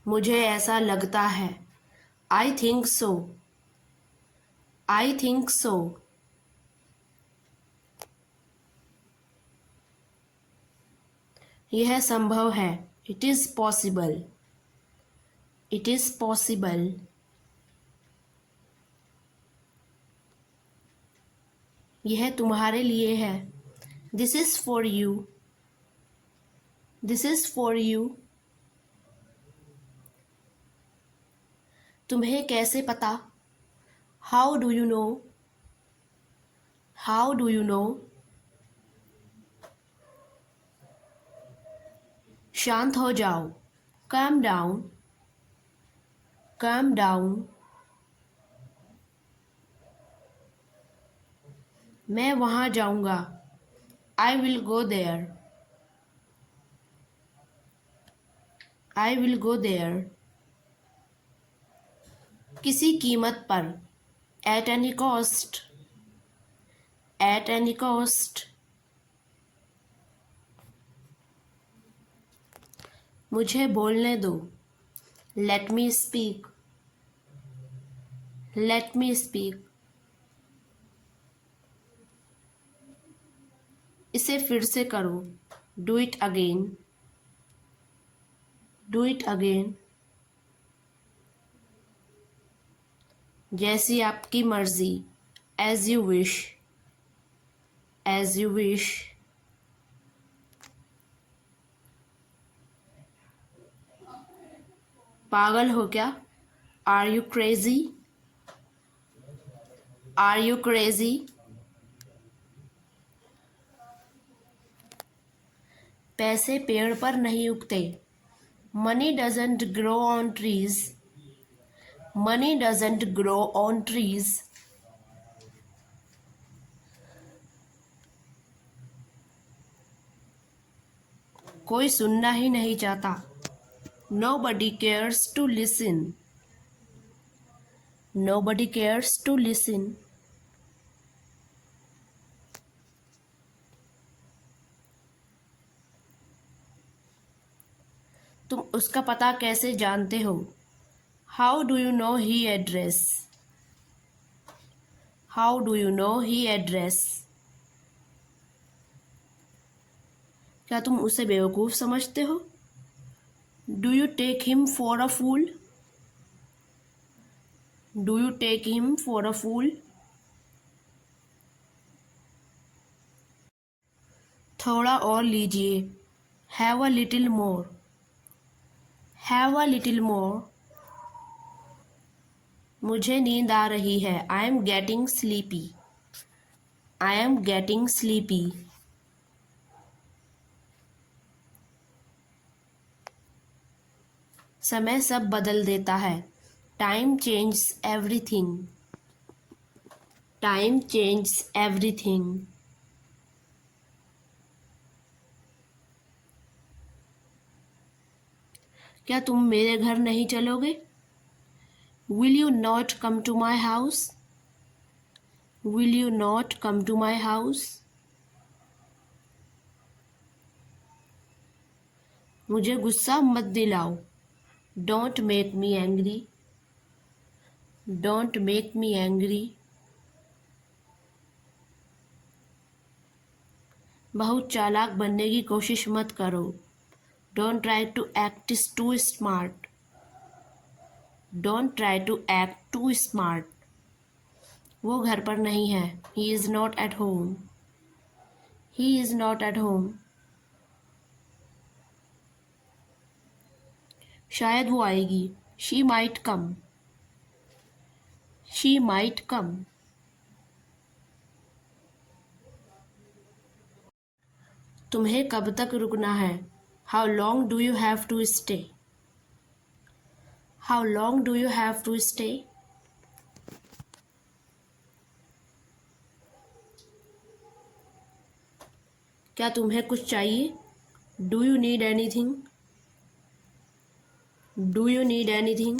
मुझे ऐसा लगता है। I think so. I think so. यह संभव है। It is possible. It is possible. यह तुम्हारे लिए है। This is for you. This is for you. तुम्हें कैसे पता? How do you know? How do you know? शांत हो जाओ। Calm down. Calm down. मैं वहाँ जाऊँगा। I will go there. I will go there. किसी कीमत पर। At any cost. At any cost. मुझे बोलने दो। Let me speak. Let me speak. इसे फिर से करो। Do it again. Do it again. जैसी आपकी मर्जी। As you wish. As you wish. पागल हो क्या? Are you crazy? Are you crazy? पैसे पेड़ पर नहीं उगते। Money doesn't grow on trees. Money doesn't grow on trees. कोई सुनना ही नहीं चाहता। Nobody cares to listen. Nobody cares to listen. तुम उसका पता कैसे जानते हो? How do you know he address? How do you know he address? क्या तुम उसे बेवकूफ़ समझते हो? Do you take him for a fool? Do you take him for a fool? थोड़ा और लीजिए। Have a little more. Have a little more. मुझे नींद आ रही है। I am getting sleepy. I am getting sleepy. समय सब बदल देता है। Time changes everything. Time changes everything. क्या तुम मेरे घर नहीं चलोगे? Will you not come to my house? Will you not come to my house? मुझे गुस्सा मत दिलाओ। Don't make me angry. Don't make me angry. बहुत चालाक बनने की कोशिश मत करो। Don't try to act too smart. Don't try to act too smart. वो घर पर नहीं है। He is not at home. He is not at home. शायद वो आएगी। She might come. She might come. तुम्हें कब तक रुकना है? How long do you have to stay? How long do you have to stay? क्या तुम्हें कुछ चाहिए? Do you need anything? Do you need anything?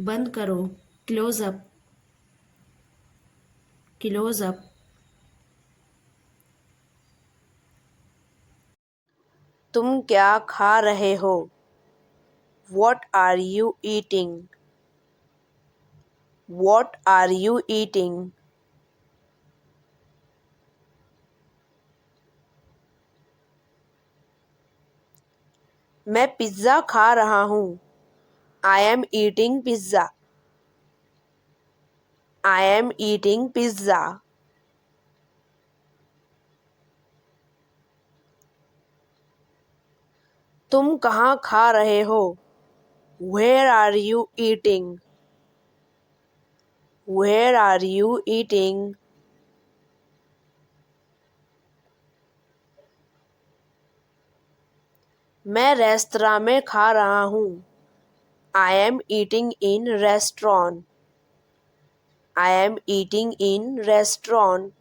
बंद करो। Close up. Close up. तुम क्या खा रहे हो? What are you eating? What are you eating? मैं पिज़्ज़ा खा रहा हूँ। I am eating pizza. I am eating pizza. तुम कहाँ खा रहे हो? Where are you eating? Where are you eating? मैं रेस्तरां में खा रहा हूँ। I am eating in restaurant. I am eating in restaurant.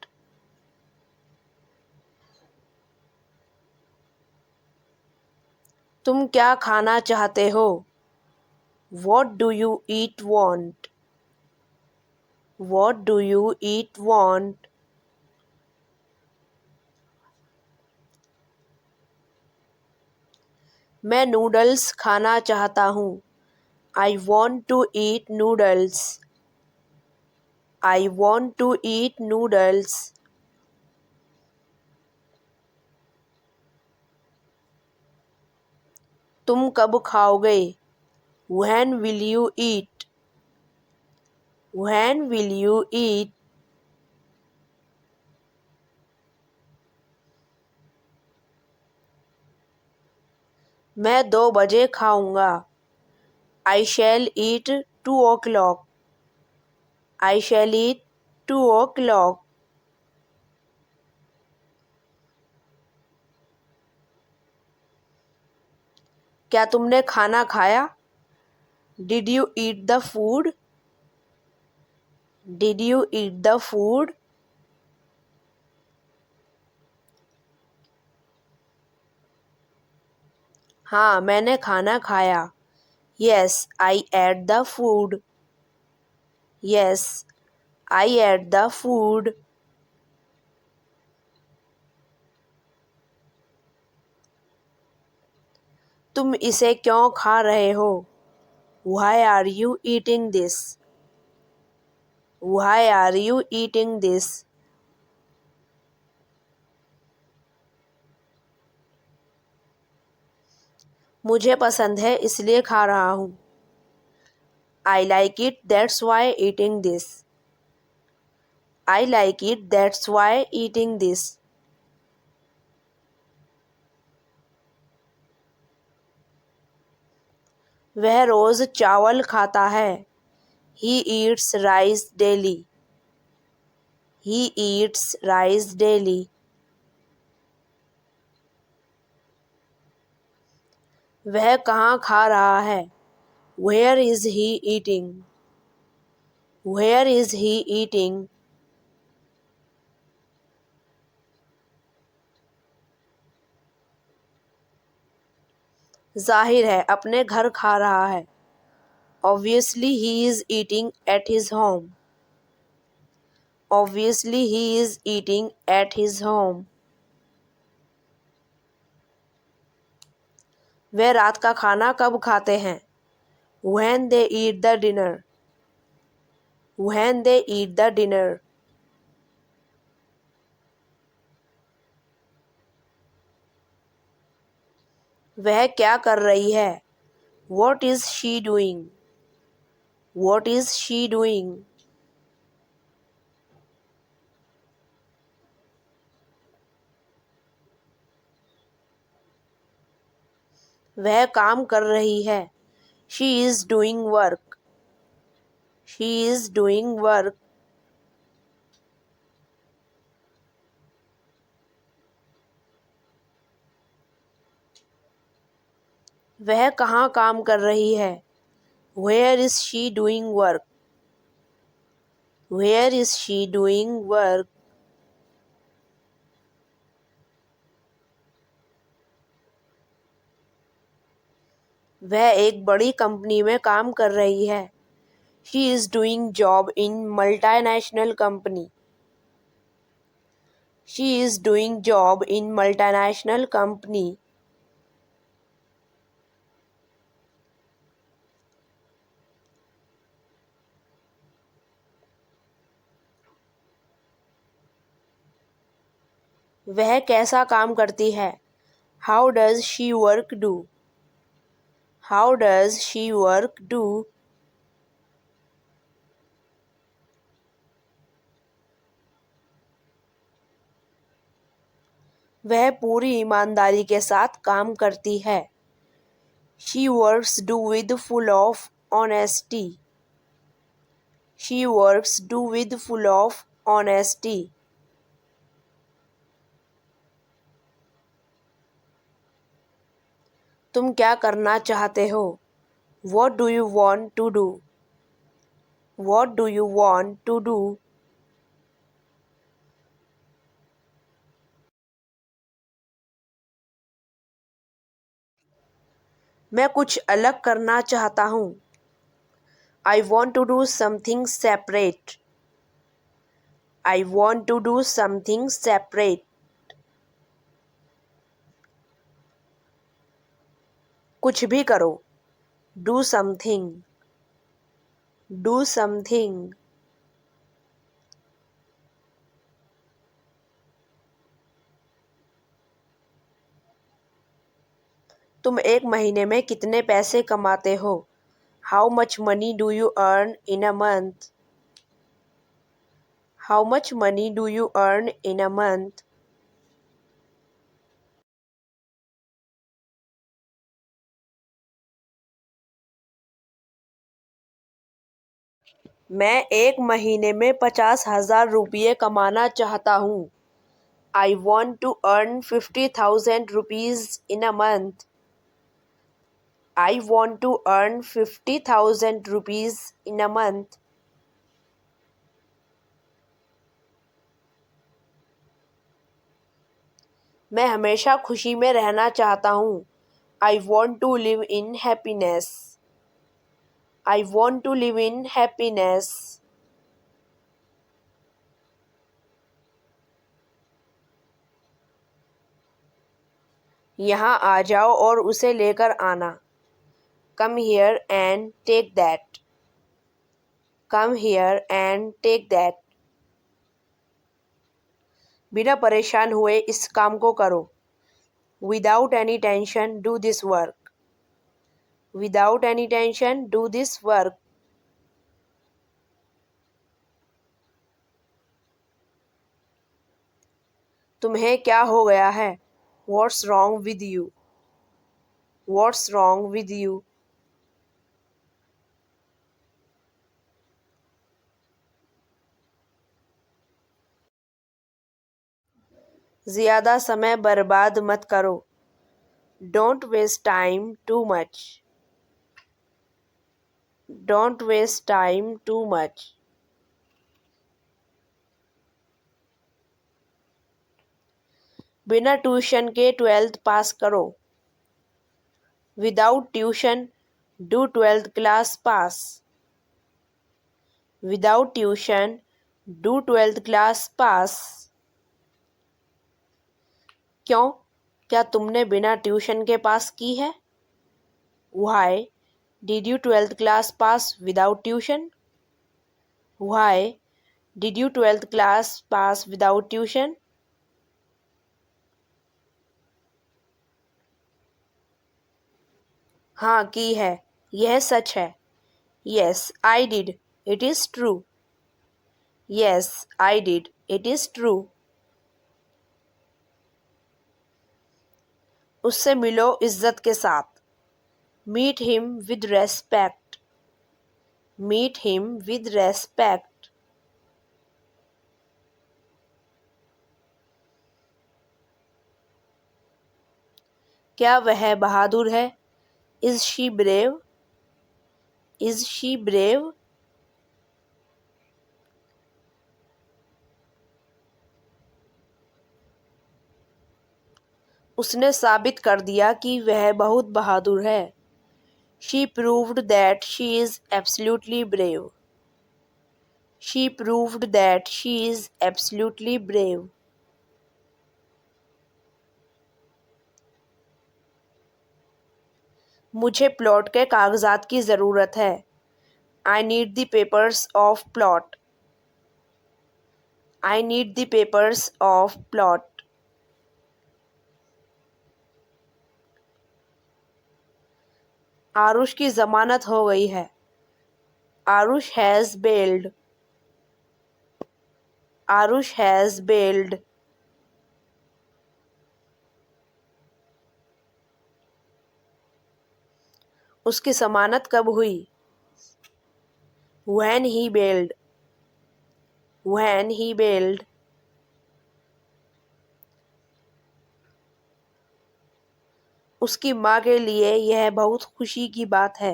तुम क्या खाना चाहते हो? What do you eat want? What do you eat want? मैं नूडल्स खाना चाहता हूँ। I want to eat noodles. I want to eat noodles. तुम कब खाओगे? When will you eat? When will you eat? मैं 2 बजे खाऊंगा। I shall eat 2 o'clock. I shall eat 2 o'clock. क्या तुमने खाना खाया? Did you eat the food? Did you eat the food? हाँ, मैंने खाना खाया। Yes, I ate the food. Yes, I ate the food. तुम इसे क्यों खा रहे हो? Why are you eating this? Why are you eating this? मुझे पसंद है इसलिए खा रहा हूँ। I like it, that's why eating this. I like it, that's why eating this. वह रोज चावल खाता है। He eats rice daily. He eats rice daily. वह कहाँ खा रहा है? Where is he eating? Where is he eating? जाहिर है अपने घर खा रहा है। Obviously he is eating at his home. Obviously he is eating at his home. वे रात का खाना कब खाते हैं? When they eat the dinner. When they eat the dinner. वह क्या कर रही है? What is she doing? What is she doing? वह काम कर रही है। She is doing work. She is doing work. वह कहाँ काम कर रही है? Where is she doing work? Where is she doing work? वह एक बड़ी कंपनी में काम कर रही है। She is doing job in multinational company. She is doing job in multinational company. वह कैसा काम करती है? How does she work do? How does she work do? वह पूरी ईमानदारी के साथ काम करती है। She works do with full of honesty. She works do with full of honesty. तुम क्या करना चाहते हो? What do you want to do? What do you want to do? मैं कुछ अलग करना चाहता हूँ। I want to do something separate. I want to do something separate. कुछ भी करो। Do something. Do something. तुम एक महीने में कितने पैसे कमाते हो? How much money do you earn in a month? How much money do you earn in a month? मैं एक महीने में 50,000 रुपये कमाना चाहता हूँ। I want to earn 50,000 rupees in a month. I want to earn 50,000 rupees in a month. मैं हमेशा खुशी में रहना चाहता हूँ। I want to live in happiness. I want to live in happiness. यहाँ आ जाओ और उसे लेकर आना। Come here and take that. Come here and take that. बिना परेशान हुए इस काम को करो। Without any tension, do this work. Without any tension, do this work. तुम्हें क्या हो गया है? What's wrong with you? What's wrong with you? ज़्यादा समय बर्बाद मत करो। Don't waste time too much. Don't waste time too much. बिना ट्यूशन के 12th पास करो। Without tuition, do 12th class pass. Without tuition, do 12th class pass. क्यों? क्या तुमने बिना ट्यूशन के पास की है? Why did you 12th class pass without tuition? Why did you 12th class pass without tuition? हाँ की है, यह सच है। Yes, I did. It is true. Yes, I did. It is true. उससे मिलो इज्जत के साथ। Meet him with respect. Meet him with respect. क्या वह बहादुर है? Is she brave? Is she brave? उसने साबित कर दिया कि वह बहुत बहादुर है। She proved that she is absolutely brave. She proved that she is absolutely brave. मुझे प्लॉट के कागजात की ज़रूरत है। I need the papers of plot. I need the papers of plot. Aarush की जमानत हो गई है। आरुष हैज़ बेल्ड। आरुष हैज़ बेल्ड। उसकी जमानत कब हुई? When he bailed. When he bailed. उसकी माँ के लिए यह बहुत खुशी की बात है।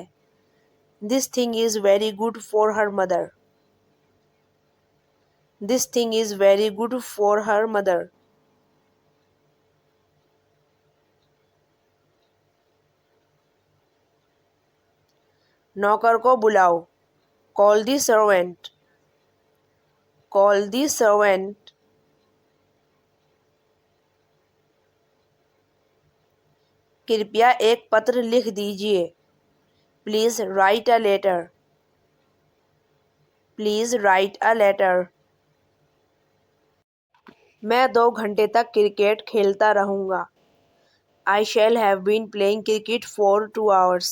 This thing is very good for her mother. This thing is very good for her mother. नौकर को बुलाओ। Call the servant. Call the servant. कृपया एक पत्र लिख दीजिए। Please write a letter. Please write a letter. मैं 2 घंटे तक क्रिकेट खेलता रहूँगा। I shall have been playing cricket for 2 hours.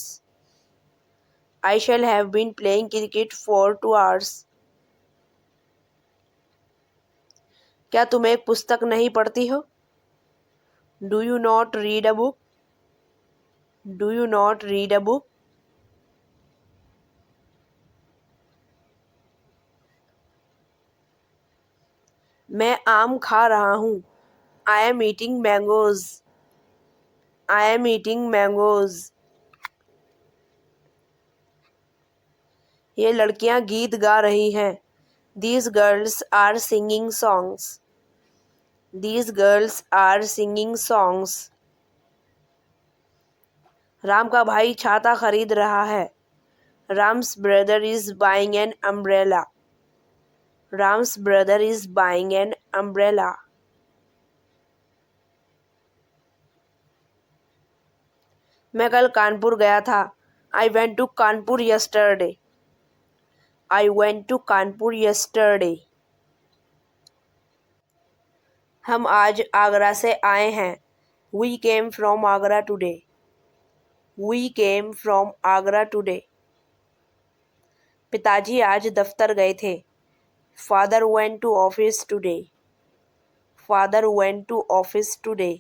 I shall have been playing cricket for 2 hours. क्या तुम एक पुस्तक नहीं पढ़ती हो? Do you not read a book? Do you not read a book? मैं आम खा रहा हूँ। I am eating mangoes. I am eating mangoes. ये लड़कियाँ गीत गा रही हैं। These girls are singing songs. These girls are singing songs. Ram का भाई छाता खरीद रहा है। Ram's brother is buying an umbrella. Ram's brother is buying an umbrella. मैं कल कानपुर गया था। I went to Kanpur yesterday. I went to Kanpur yesterday. हम आज आगरा से आए हैं। We came from Agra today. We came from Agra today. पिताजी आज दफ्तर गए थे। Father went to office today. Father went to office today.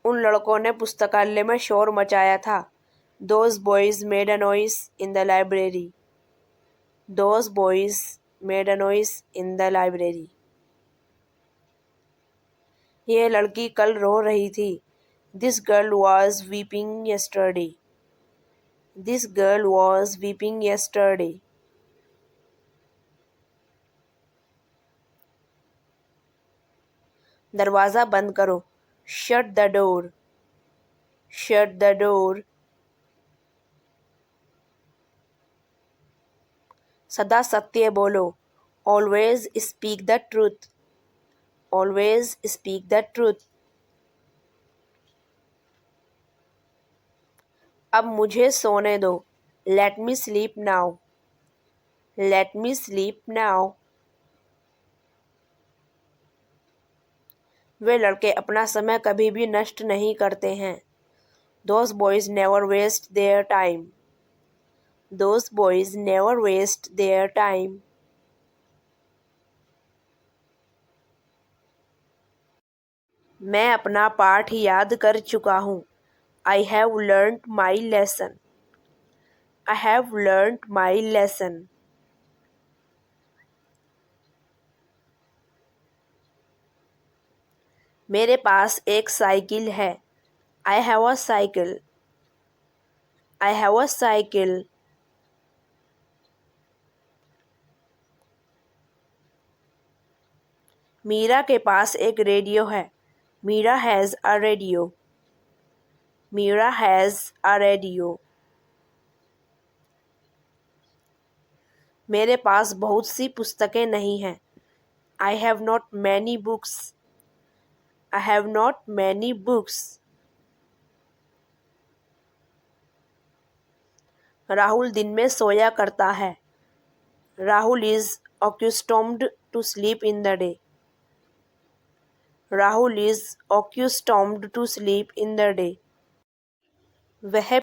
उन लड़कों ने पुस्तकालय में शोर मचाया था। Those boys made a noise in the library. Those boys made a noise in the library. ये लड़की कल रो रही थी। This girl was weeping yesterday. This girl was weeping yesterday. दरवाज़ा बंद करो। Shut the door. Shut the door. सदा सत्य बोलो। Always speak the truth. Always speak the truth. अब मुझे सोने दो। Let me sleep now. Let me sleep now. वे लड़के अपना समय कभी भी नष्ट नहीं करते हैं। Those boys never waste their time. Those boys never waste their time. मैं अपना पाठ याद कर चुका हूँ। I have learnt my lesson. I have learnt my lesson. मेरे पास एक साइकिल है। I have a cycle. I have a cycle. Meera के पास एक रेडियो है। Meera has a radio. Meera has a radio. मेरे पास बहुत सी पुस्तकें नहीं हैं। I have not many books. I have not many books. Rahul दिन में सोया करता है। Rahul is accustomed to sleep in the day. Rahul is accustomed to sleep in the day. वह